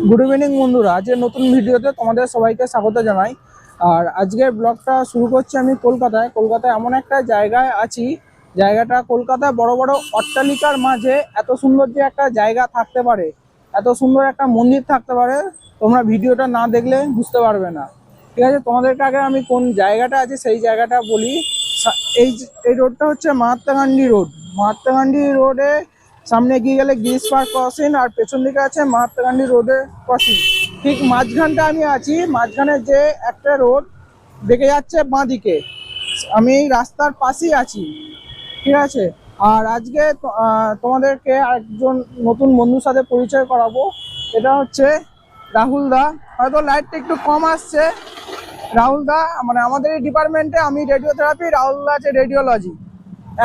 Good evening বন্ধুরা, আজকের নতুন ভিডিওতে তোমাদের সবাইকে স্বাগত জানাই। আর আজকের ব্লগটা শুরু করছি আমি কলকাতায় এমন একটা জায়গায় আছি। জায়গাটা কলকাতায় বড় বড় অট্টালিকার মাঝে এত সুন্দর যে একটা জায়গা থাকতে পারে, এত সুন্দর একটা মন্দির থাকতে পারে, তোমরা ভিডিওটা না দেখলে বুঝতে পারবে না। ঠিক আছে, তোমাদেরকে আগে আমি কোন জায়গাটা আছে সেই জায়গাটা বলি। এই রোডটা হচ্ছে মহাত্মা গান্ধী রোডে সামনে এগিয়ে গেলে গিরিশ পার্ক ক্রসিং, আর পেছন দিকে আছে মহাত্মা গান্ধী রোডের ক্রসিং। ঠিক মাঝখানটা আমি আছি, মাঝখানে যে একটা রোড বেঁকে যাচ্ছে বাঁ দিকে, আমি এই রাস্তার পাশেই আছি। ঠিক আছে, আর আজকে তোমাদেরকে আরেকজন নতুন বন্ধুর সাথে পরিচয় করাবো। এটা হচ্ছে রাহুল দা। হয়তো লাইটটা একটু কম আসছে। রাহুল দা মানে আমাদের এই ডিপার্টমেন্টে, আমি রেডিওথেরাপি, রাহুল দা আছে রেডিওলজি,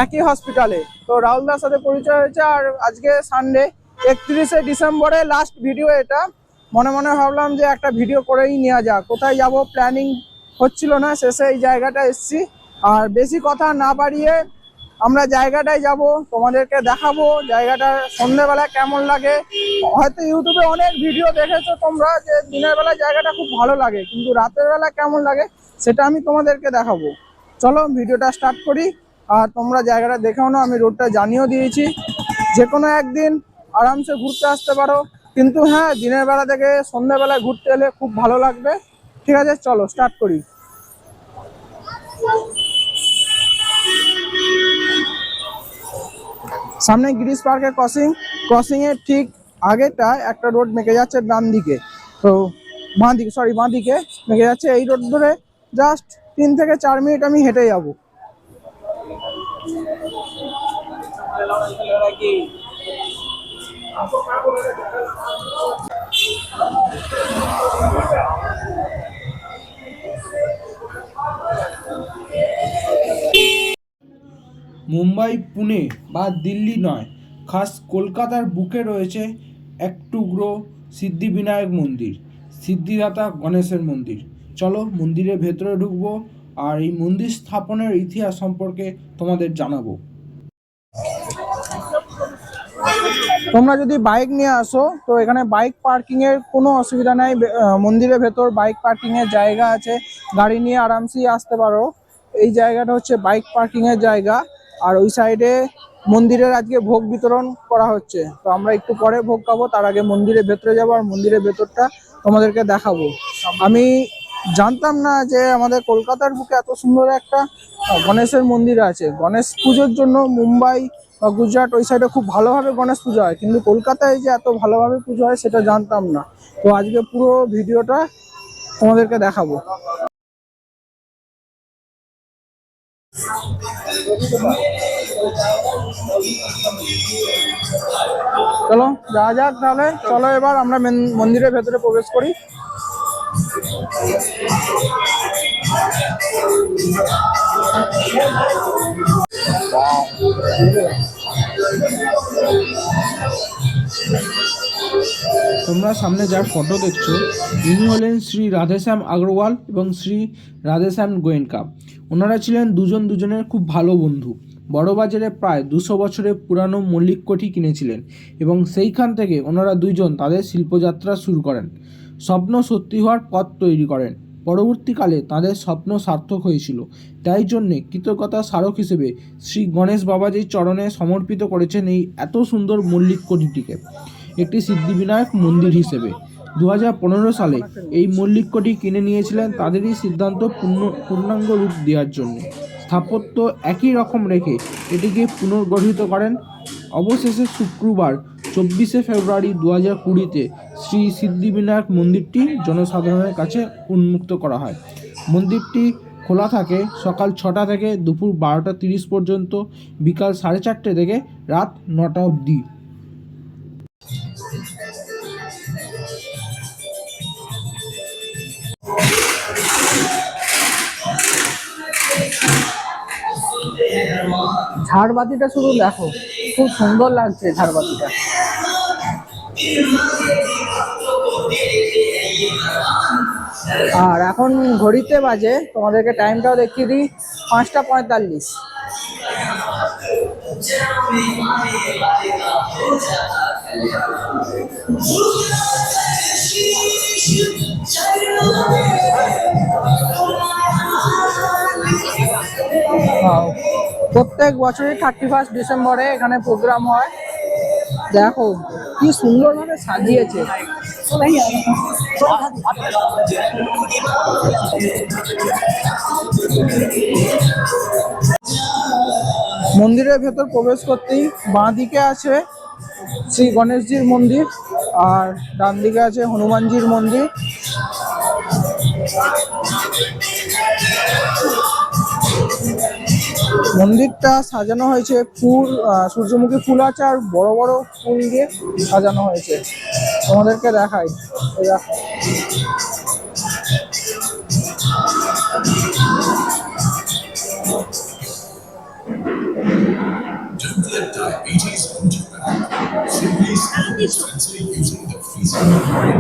একই হসপিটালে। তো রাহুল দার সাথে পরিচয় হয়েছে। আর আজকে সানডে 31শে ডিসেম্বরে লাস্ট ভিডিও এটা। মনে মনে ভাবলাম যে একটা ভিডিও করেই নেওয়া যাক। কোথায় যাব প্ল্যানিং হচ্ছিল না, শেষে এই জায়গাটা এসছি। আর বেশি কথা না বাড়িয়ে আমরা জায়গাটায় যাব, তোমাদেরকে দেখাবো জায়গাটা সন্ধ্যেবেলা কেমন লাগে। হয়তো ইউটিউবে অনেক ভিডিও দেখেছো তোমরা যে দিনের বেলা জায়গাটা খুব ভালো লাগে, কিন্তু রাতের বেলা কেমন লাগে সেটা আমি তোমাদেরকে দেখাবো। চলো ভিডিওটা স্টার্ট করি। আর তোমরা জায়গাটা দেখেও না, আমি রোডটা জানিয়েও দিয়েছি, যে কোনো একদিন আরামসে ঘুরতে আসতে পারো। কিন্তু হ্যাঁ, দিনের বেলা থেকে সন্ধ্যাবেলায় ঘুরতে এলে খুব ভালো লাগবে। ঠিক আছে, চলো স্টার্ট করি। সামনে গিরিশ পার্কের ক্রসিং এর ঠিক আগেটা একটা রোড মেকে যাচ্ছে ডান দিকে, তো বাঁ দিকে মেকে যাচ্ছে। এই রোড ধরে জাস্ট 3 থেকে 4 মিনিট আমি হেঁটে যাবো। মুম্বাই, পুনে বা দিল্লি নয়, খাস কলকাতার বুকে রয়েছে এক টুকরো সিদ্ধিবিনায়ক মন্দির, সিদ্ধিদাতা গণেশের মন্দির। চলো মন্দিরের ভেতরে ঢুকবো আর এই মন্দির স্থাপনের ইতিহাস সম্পর্কে তোমাদের জানাবো। তোমরা যদি বাইক নিয়ে আসো তো এখানে বাইক পার্কিংয়ের কোনো অসুবিধা নাই। মন্দিরের ভেতর বাইক পার্কিংয়ের জায়গা আছে, গাড়ি নিয়ে আরামসেই আসতে পারো। এই জায়গাটা হচ্ছে বাইক পার্কিংয়ের জায়গা। আর ওই সাইডে মন্দিরের আজকে ভোগ বিতরণ করা হচ্ছে, তো আমরা একটু পরে ভোগ খাবো। তার আগে মন্দিরের ভেতরে যাবো আর মন্দিরের ভেতরটা তোমাদেরকে দেখাবো। আমি জানতাম না যে আমাদের কলকাতার বুকে এত সুন্দর একটা গণেশের মন্দির আছে। গণেশ পুজোর জন্য মুম্বাই বা গুজরাট ওই সাইডে খুব ভালোভাবে গণেশ পুজো হয়, কিন্তু কলকাতায় যে এত ভালোভাবে পুজো হয় সেটা জানতাম না। তো আজকে পুরো ভিডিওটা তোমাদেরকে দেখাবো। চলো যাওয়া যাক তাহলে। চলো এবার আমরা মন্দিরের ভেতরে প্রবেশ করি। তোমরা সামনে যার ফটো দেখছো, ইনি হলেন শ্রী রাধেশ্যাম আগরওয়াল এবং শ্রী রাধেশ্যাম গোয়েঙ্কা। ওনারা ছিলেন দুজনের খুব ভালো বন্ধু। বড়বাজারে প্রায় 200 বছরের পুরানো মল্লিক কোঠি কিনেছিলেন এবং সেইখান থেকে ওনারা দুইজন তাদের শিল্পযাত্রা শুরু করেন। স্বপ্ন সত্যি হওয়ার পথ তৈরি করেন। পরবর্তীকালে তাদের স্বপ্ন সার্থক হয়েছিল। তাই জন্যে কৃতজ্ঞতা স্মারক হিসেবে শ্রী গণেশ বাবাজির চরণে সমর্পিত করেছেন এই এত সুন্দর মল্লিক কোটিটিকে একটি সিদ্ধিবিনায়ক মন্দির হিসেবে। 2015 সালে এই মল্লিক কোটি কিনে নিয়েছিলেন তাদেরই সিদ্ধান্ত পূর্ণাঙ্গ রূপ দেওয়ার জন্য। স্থাপত্য একই রকম রেখে এটিকে পুনর্গঠিত করেন। অবশেষে শুক্রবার 24শে ফেব্রুয়ারি 2020-তে শ্রী সিদ্ধিবিনায়ক মন্দিরটি জনসাধারণের কাছে উন্মুক্ত করা হয়। মন্দিরটি খোলা থাকে সকাল 6টা থেকে দুপুর 12টা 30 পর্যন্ত, বিকাল 4:30 থেকে রাত 9টা অবধি। ঝাড়বাতিটা শুধু দেখো, খুব সুন্দর লাগছে ঝাড়বাতিটা। আর এখন ঘড়িতে বাজে, তোমাদেরকে টাইমটাও দেখিয়ে দিই, 5টা 45। প্রত্যেক বছরই 31 ডিসেম্বরে এখানে প্রোগ্রাম হয়। দেখো কি সুন্দরভাবে সাজিয়েছে। মন্দিরের ভেতর প্রবেশ করতেই বাঁ দিকে আছে শ্রী গণেশজির মন্দির আর ডান দিকে আছে হনুমানজির মন্দির। মন্দিরটা সাজানো হয়েছে ফুল, সূর্যমুখী ফুল আছে আর বড় বড় ফুল দিয়ে সাজানো হয়েছে। তোমাদেরকে দেখাই, দেখো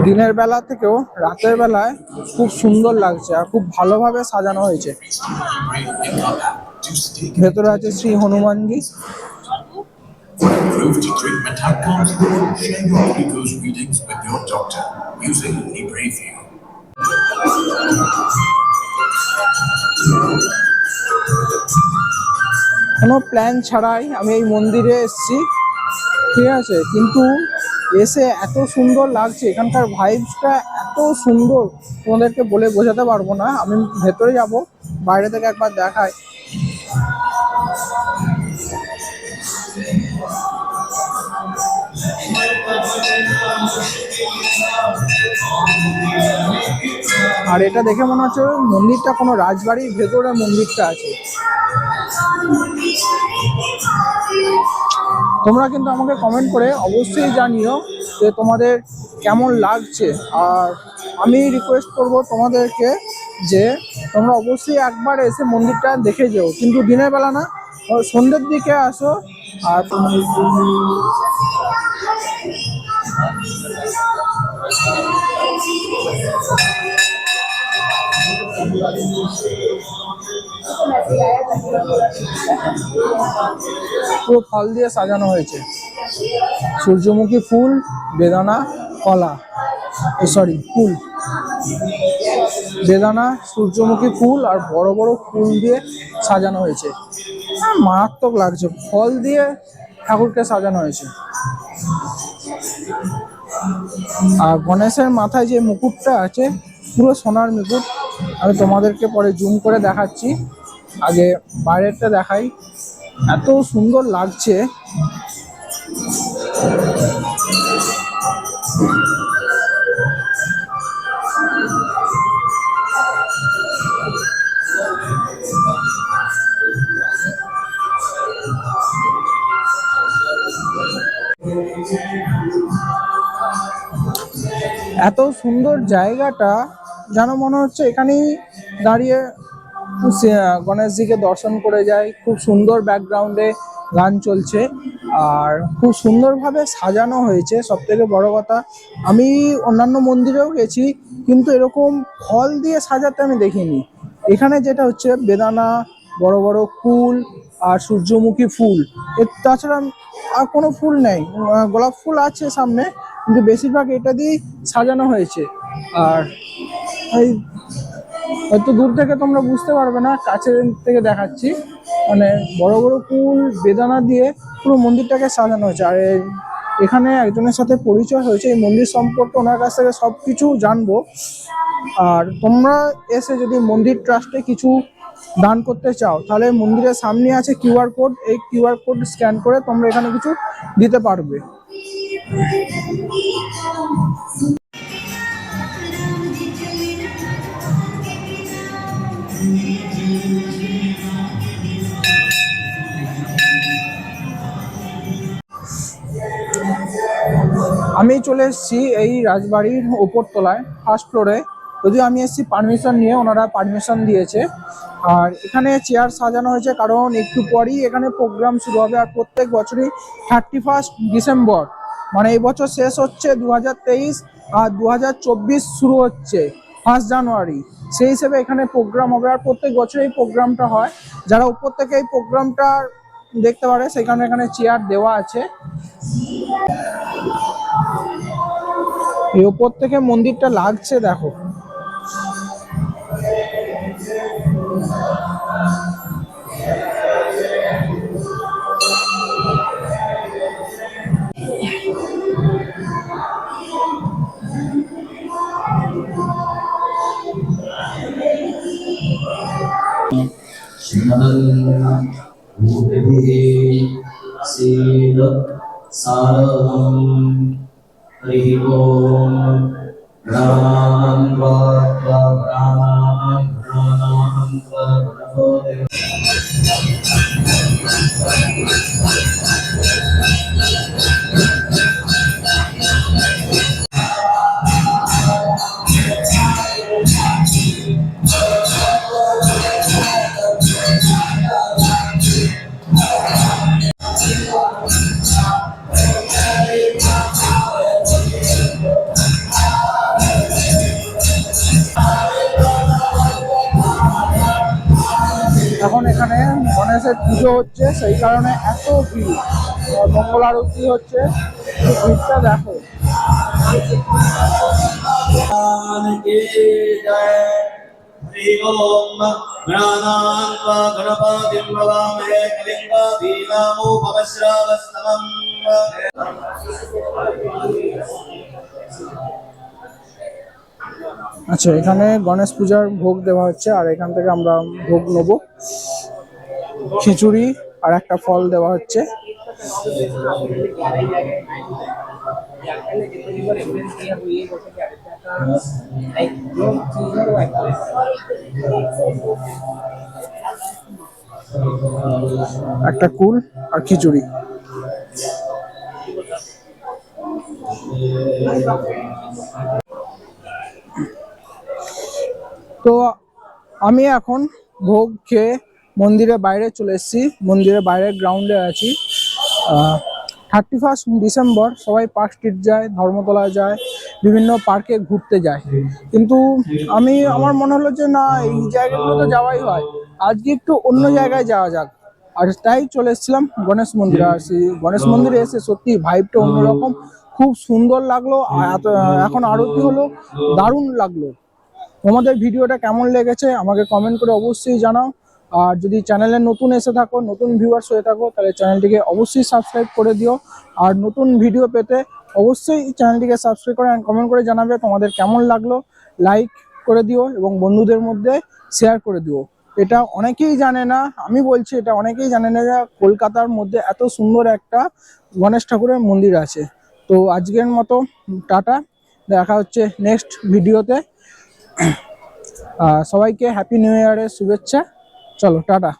দিনের বেলা থেকেও রাতের বেলায় খুব সুন্দর লাগছে আর খুব ভালোভাবে সাজানো হয়েছে। ভেতরে আছে Shri Hanumanji. Prove to treatment outcomes. Share your glucose readings with your doctor using LibreView. কোনো প্ল্যান ছাড়াই আমি এই মন্দিরে এসেছি, ঠিক আছে, কিন্তু এসে এত সুন্দর লাগছে, এখানকার ভাইবসটা এত সুন্দর তোমাদেরকে বলে বোঝাতে পারবো না। আমি ভেতরে যাব, বাইরে থেকে একবার দেখাই। আর এটা দেখে মনে হচ্ছে মন্দিরটা কোনো রাজবাড়ির ভেতরে মন্দিরটা আছে। তোমরা কিন্তু আমাকে কমেন্ট করে অবশ্যই জানিও যে তোমাদের কেমন লাগছে। আর আমি রিকোয়েস্ট করব তোমাদেরকে যে তোমরা অবশ্যই একবার এসে মন্দিরটা দেখে যেও, কিন্তু দিনের বেলা না, সন্ধ্যের দিকে আসো। আর পুরো ফল দিয়ে সাজানো হয়েছে, সূর্যমুখী ফুল, বেদানা, কলা, ফুল, বেদানা, সূর্যমুখী ফুল আর বড় বড় ফুল দিয়ে সাজানো হয়েছে। মারাত্মক লাগছে, ফল দিয়ে ঠাকুরকে সাজানো হয়েছে। আর গণেশের মাথায় যে মুকুটটা আছে পুরো সোনার মুকুট। আমি তোমাদেরকে পরে জুম করে দেখাচ্ছি, আগে বাইরেরটা দেখাই। এত সুন্দর লাগছে। এত সুন্দর জায়গাটা যেন মনে হচ্ছে এখানেই দাঁড়িয়ে গণেশজিকে দর্শন করে যায়। খুব সুন্দর ব্যাকগ্রাউন্ডে গান চলছে আর খুব সুন্দরভাবে সাজানো হয়েছে। সব থেকে বড় কথা, আমি অন্যান্য মন্দিরেও গেছি কিন্তু এরকম ফল দিয়ে সাজাতে আমি দেখিনি। এখানে যেটা হচ্ছে বেদানা, বড় বড় ফুল আর সূর্যমুখী ফুল, এর তাছাড়া আর কোনো ফুল নেই। গোলাপ ফুল আছে সামনে, কিন্তু বেশিরভাগ এটা দিয়েই সাজানো হয়েছে। আর এই হয়তো দূর থেকে তোমরা বুঝতে পারবে না, কাছে থেকে দেখাচ্ছি, মানে বড় বড় ফুল বেদানা দিয়ে পুরো মন্দিরটাকে সাজানো হয়েছে। আর এখানে একজনের সাথে পরিচয় হয়েছে এই মন্দির সম্পর্কে, ওনার কাছ থেকে সবকিছু জানবো। আর তোমরা এসে যদি মন্দির ট্রাস্টে কিছু দান করতে চাও, তাহলে মন্দিরের সামনে আছে কিউআর কোড, এই কিউআর কোড স্ক্যান করে তোমরা এখানে কিছু দিতে পারবে। আমি চলে এসেছি এই রাজবাড়ির ওপর তলায়, ফার্স্ট ফ্লোরে। যদিও আমি এসেছি পারমিশন নিয়ে, ওনারা পারমিশন দিয়েছে। আর এখানে চেয়ার সাজানো হয়েছে কারণ একটু পরেই এখানে প্রোগ্রাম শুরু হবে। আর প্রত্যেক বছরই 31 ডিসেম্বর, মানে এই বছর শেষ হচ্ছে 2023 আর 2024 শুরু হচ্ছে 1 জানুয়ারি, সেই হিসেবে এখানে প্রোগ্রাম হবে। আর প্রত্যেক বছর এই প্রোগ্রামটা হয়। যারা উপর থেকে এই প্রোগ্রামটা দেখতে পারে সেখানে এখানে চেয়ার দেওয়া আছে। এই উপর থেকে মন্দিরটা লাগছে দেখো। हरिः ओम् प्राणान् त्वा प्राणान् त्वा गणपते। এখন এখানে গণেশের পুজো হচ্ছে, সেই কারণে এত ভিড়। মঙ্গল আরতি হচ্ছে, ভিড়টা দেখো। हरिः ओम् प्राणान् त्वा गणपतिं भवामहे कलिङ्गाभीमामुपमश्रावस्तमम्। আচ্ছা, এখানে গণেশ পূজার ভোগ দেওয়া হচ্ছে। আর এখান থেকে আমরা ভোগ নেবো, খিচুড়ি আর একটা ফল দেওয়া হচ্ছে। একটা কুল আর খিচুড়ি। তো আমি এখন ভোগ খেয়ে মন্দিরের বাইরে চলে এসেছি, মন্দিরের বাইরের গ্রাউন্ডে আছি। 31 ডিসেম্বর সবাই পার্ক স্ট্রিট যায়, ধর্মতলা যায়, বিভিন্ন পার্কে ঘুরতে যায়। কিন্তু আমার মনে হলো যে না, এই জায়গাগুলো তো যাওয়াই হয়, আজকে একটু অন্য জায়গায় যাওয়া যাক। আর তাই চলে এসেছিলাম গণেশ মন্দিরে। আর গণেশ মন্দিরে এসে সত্যি ভাইবটা অন্যরকম, খুব সুন্দর লাগলো। আর এখন আরতি হলো, দারুণ লাগলো। তোমাদের ভিডিওটা কেমন লেগেছে আমাকে কমেন্ট করে অবশ্যই জানাও। আর যদি চ্যানেলে নতুন এসে থাকো, নতুন ভিউয়ার্স হয়ে থাকো, তাহলে চ্যানেলটিকে অবশ্যই সাবস্ক্রাইব করে দিও। আর নতুন ভিডিও পেতে অবশ্যই চ্যানেলটিকে সাবস্ক্রাইব করে কমেন্ট করে জানাবে তোমাদের কেমন লাগলো। লাইক করে দিও এবং বন্ধুদের মধ্যে শেয়ার করে দিও। এটা অনেকেই জানে না, আমি বলছি এটা অনেকেই জানে না যে কলকাতার মধ্যে এত সুন্দর একটা গণেশ ঠাকুরের মন্দির আছে। তো আজকের মতো টাটা, দেখা হচ্ছে নেক্সট ভিডিওতে। সবাইকে হ্যাপি নিউ ইয়ারের শুভেচ্ছা। চলো টাটা।